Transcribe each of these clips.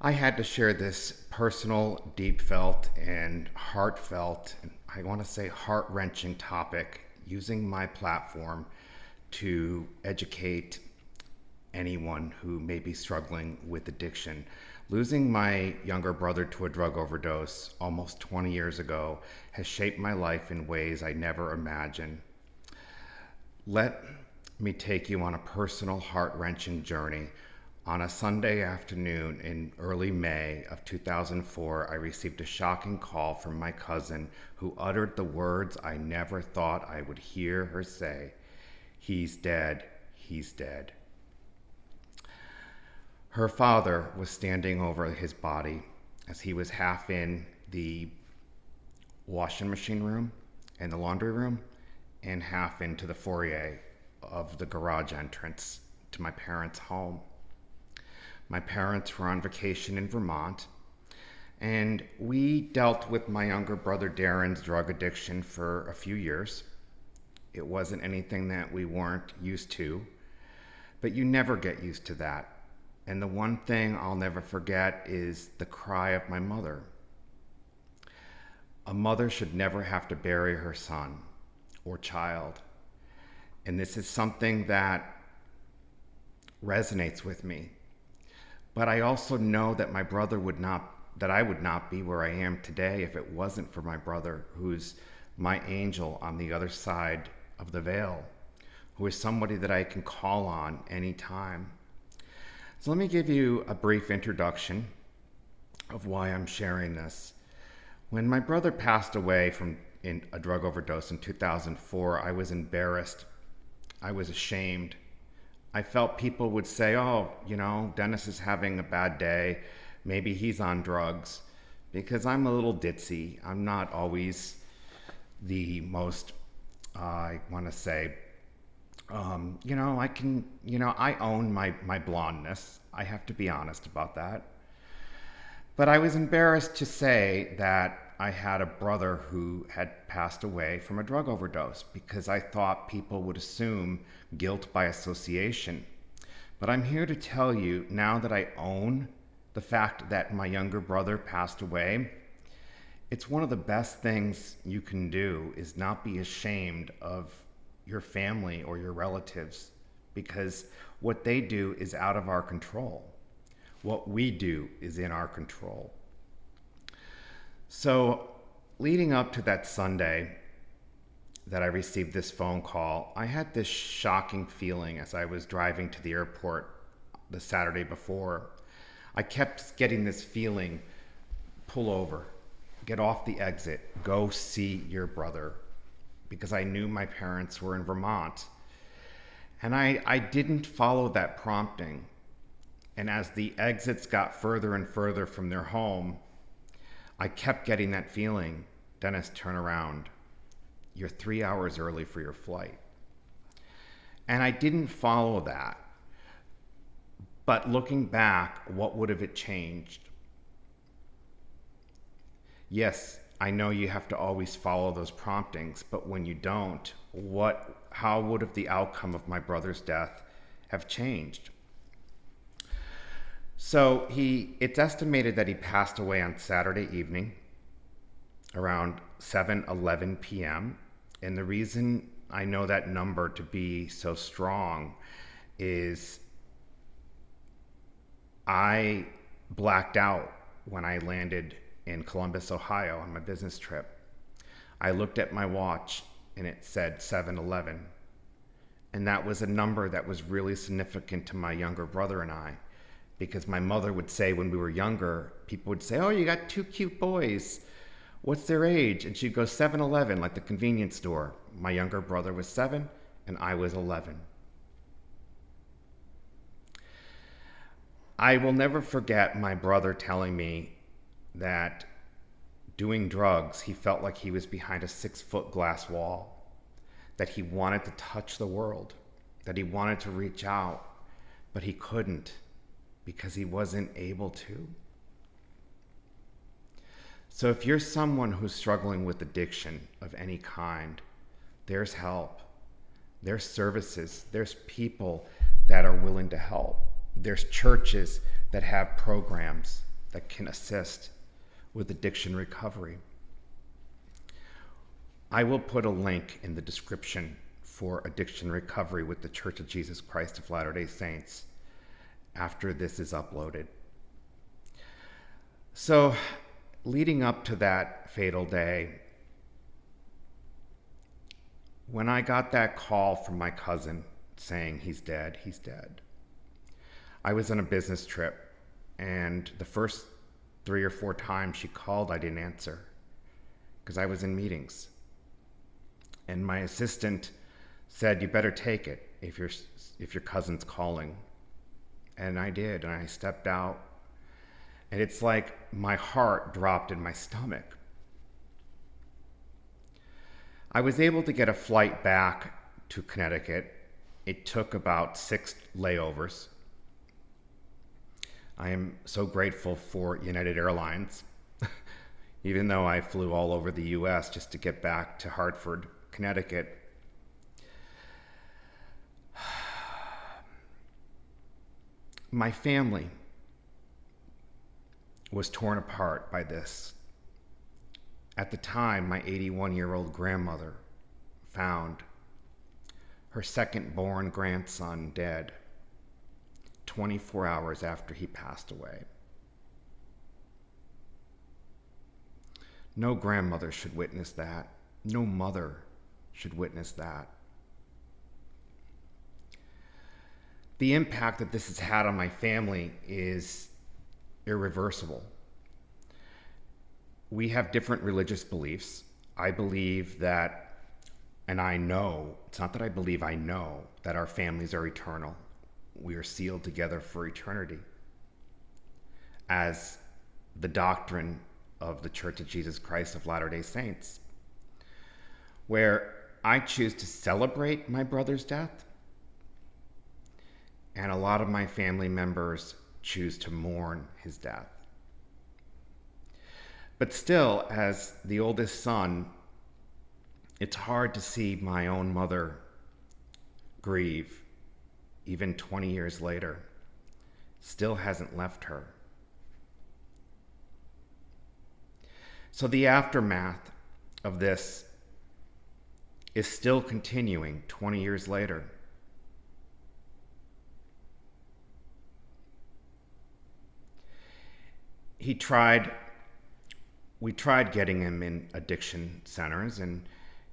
I had to share this personal, deep felt, and heartfelt, and I want to say heart wrenching topic using my platform to educate anyone who may be struggling with addiction. Losing my younger brother to a drug overdose almost 20 years ago has shaped my life in ways I never imagined. Let me take you on a personal, heart wrenching journey. On a Sunday afternoon in early May of 2004, I received a shocking call from my cousin who uttered the words I never thought I would hear her say: "He's dead, he's dead." Her father was standing over his body as he was half in the washing machine room and the laundry room and half into the foyer of the garage entrance to my parents' home. My parents were on vacation in Vermont, and we dealt with my younger brother Darren's drug addiction for a few years. It wasn't anything that we weren't used to, but you never get used to that. And the one thing I'll never forget is the cry of my mother. A mother should never have to bury her son or child. And this is something that resonates with me. But I also know that I would not be where I am today if it wasn't for my brother, who's my angel on the other side of the veil, who is somebody that I can call on anytime. So let me give you a brief introduction of why I'm sharing this. When my brother passed away from a drug overdose in 2004, I was embarrassed. I was ashamed. I felt people would say, "Oh, Dennis is having a bad day. Maybe he's on drugs," because I'm a little ditzy. I'm not always the most, I want to say, I own my blondness. I have to be honest about that. But I was embarrassed to say that I had a brother who had passed away from a drug overdose because I thought people would assume guilt by association. But I'm here to tell you, now that I own the fact that my younger brother passed away, it's one of the best things you can do is not be ashamed of your family or your relatives, because what they do is out of our control. What we do is in our control. So, leading up to that Sunday that I received this phone call, I had this shocking feeling as I was driving to the airport the Saturday before. I kept getting this feeling: pull over, get off the exit, go see your brother, because I knew my parents were in Vermont. And I didn't follow that prompting. And as the exits got further and further from their home, I kept getting that feeling: "Dennis, turn around. You're 3 hours early for your flight." And I didn't follow that. But looking back, what would have it changed? Yes, I know you have to always follow those promptings, but when you don't, how would have the outcome of my brother's death have changed? So it's estimated that he passed away on Saturday evening around 7:11 p.m. And the reason I know that number to be so strong is I blacked out when I landed in Columbus, Ohio on my business trip. I looked at my watch and it said 7:11. And that was a number that was really significant to my younger brother and I, because my mother would say when we were younger, people would say, "Oh, you got two cute boys. What's their age?" And she'd go 7-Eleven, like the convenience store. My younger brother was 7 and I was 11. I will never forget my brother telling me that doing drugs, he felt like he was behind a 6-foot glass wall, that he wanted to touch the world, that he wanted to reach out, but he couldn't because he wasn't able to. So if you're someone who's struggling with addiction of any kind, there's help. There's services. There's people that are willing to help. There's churches that have programs. that can assist with addiction recovery. I will put a link in the description for addiction recovery with the Church of Jesus Christ of Latter-day Saints after this is uploaded. So, leading up to that fatal day, when I got that call from my cousin saying he's dead, I was on a business trip, and the first 3 or 4 times she called, I didn't answer because I was in meetings. And my assistant said, "You better take it if your cousin's calling." And I did, and I stepped out. And it's like my heart dropped in my stomach. I was able to get a flight back to Connecticut. It took about 6 layovers. I am so grateful for United Airlines, even though I flew all over the US just to get back to Hartford, Connecticut. My family was torn apart by this. At the time, my 81-year-old grandmother found her second-born grandson dead 24 hours after he passed away. No grandmother should witness that. No mother should witness that. The impact that this has had on my family is irreversible. We have different religious beliefs. I believe that, and I know, it's not that I believe, I know that our families are eternal. We are sealed together for eternity, as the doctrine of the Church of Jesus Christ of Latter-day Saints, where I choose to celebrate my brother's death, and a lot of my family members choose to mourn his death. But still, as the oldest son, it's hard to see my own mother grieve, even 20 years later. Still hasn't left her. So the aftermath of this is still continuing 20 years later. We tried getting him in addiction centers, and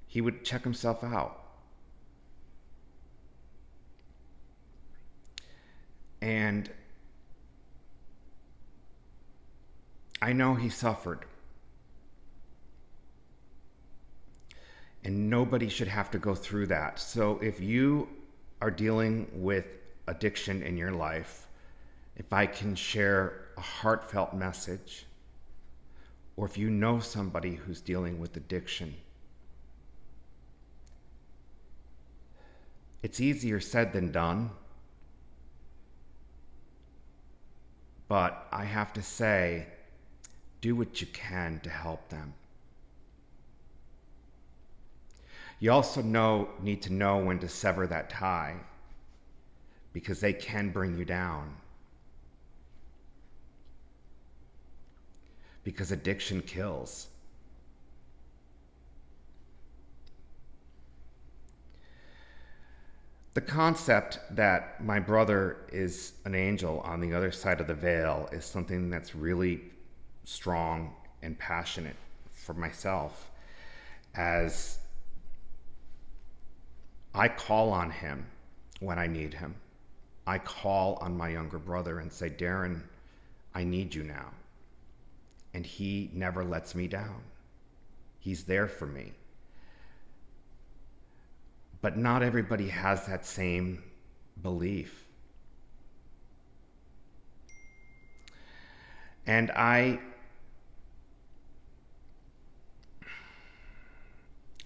he would check himself out. And I know he suffered. And nobody should have to go through that. So if you are dealing with addiction in your life, if I can share a heartfelt message, or if you know somebody who's dealing with addiction, it's easier said than done. But I have to say, do what you can to help them. You also need to know when to sever that tie, because they can bring you down. Because addiction kills. The concept that my brother is an angel on the other side of the veil is something that's really strong and passionate for myself, as I call on him when I need him. I call on my younger brother and say, "Darren, I need you now." And he never lets me down. He's there for me. But not everybody has that same belief. And I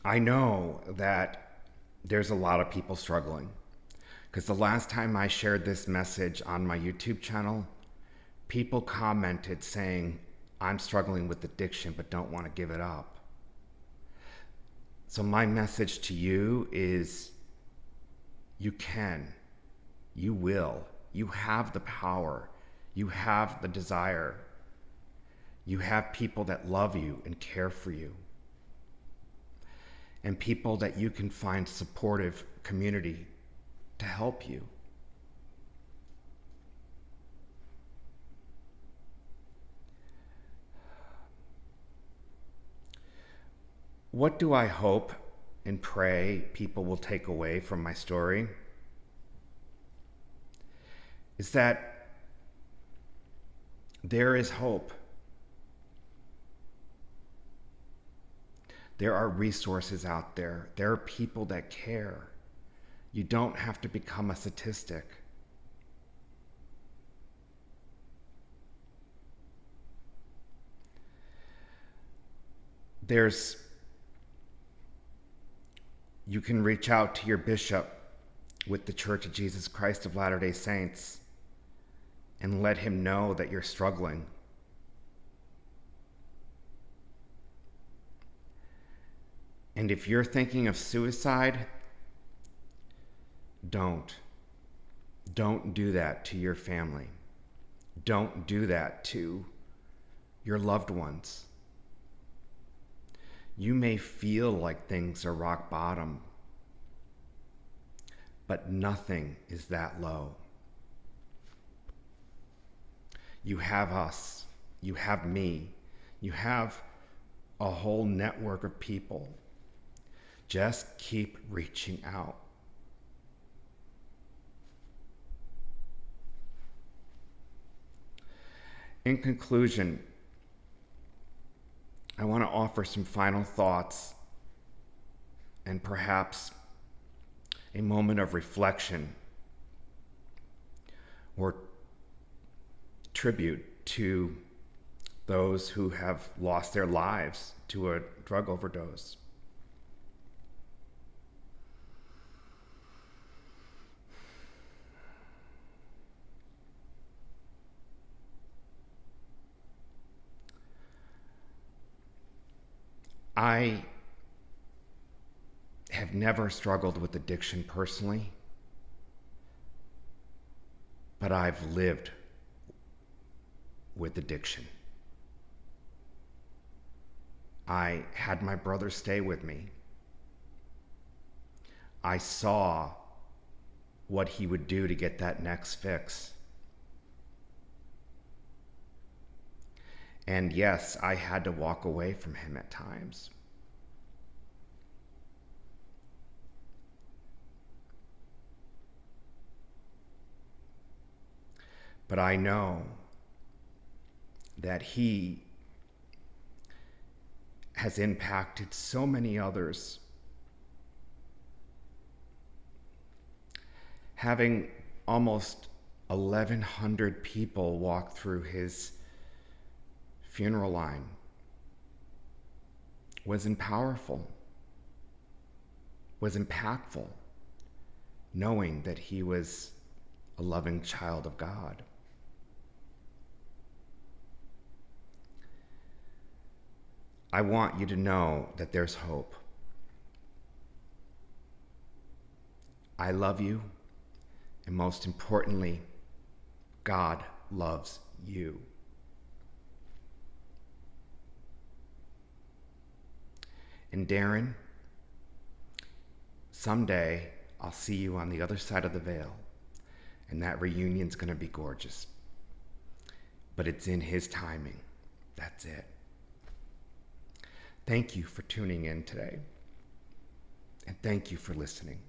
know that there's a lot of people struggling, because the last time I shared this message on my YouTube channel, people commented saying, "I'm struggling with addiction but don't want to give it up." So my message to you is, you can, you will, you have the power, you have the desire You have people that love you and care for you, and people that you can find supportive community to help you. What do I hope and pray people will take away from my story? Is that there is hope. There are resources out there. There are people that care. You don't have to become a statistic. You can reach out to your bishop with the Church of Jesus Christ of Latter-day Saints and let him know that you're struggling. And if you're thinking of suicide, don't do that to your family. Don't do that to your loved ones. You may feel like things are rock bottom, but nothing is that low. You have us, you have me, you have a whole network of people. Just keep reaching out. In conclusion, I want to offer some final thoughts and perhaps a moment of reflection or tribute to those who have lost their lives to a drug overdose. I have never struggled with addiction personally, but I've lived with addiction. I had my brother stay with me. I saw what he would do to get that next fix. And yes, I had to walk away from him at times. But I know that he has impacted so many others. Having almost 1,100 people walk through his funeral line was impactful, knowing that he was a loving child of God. I want you to know that there's hope. I love you, and most importantly, God loves you. And Darren, someday I'll see you on the other side of the veil, and that reunion's gonna be gorgeous. But it's in his timing. That's it. Thank you for tuning in today, and thank you for listening.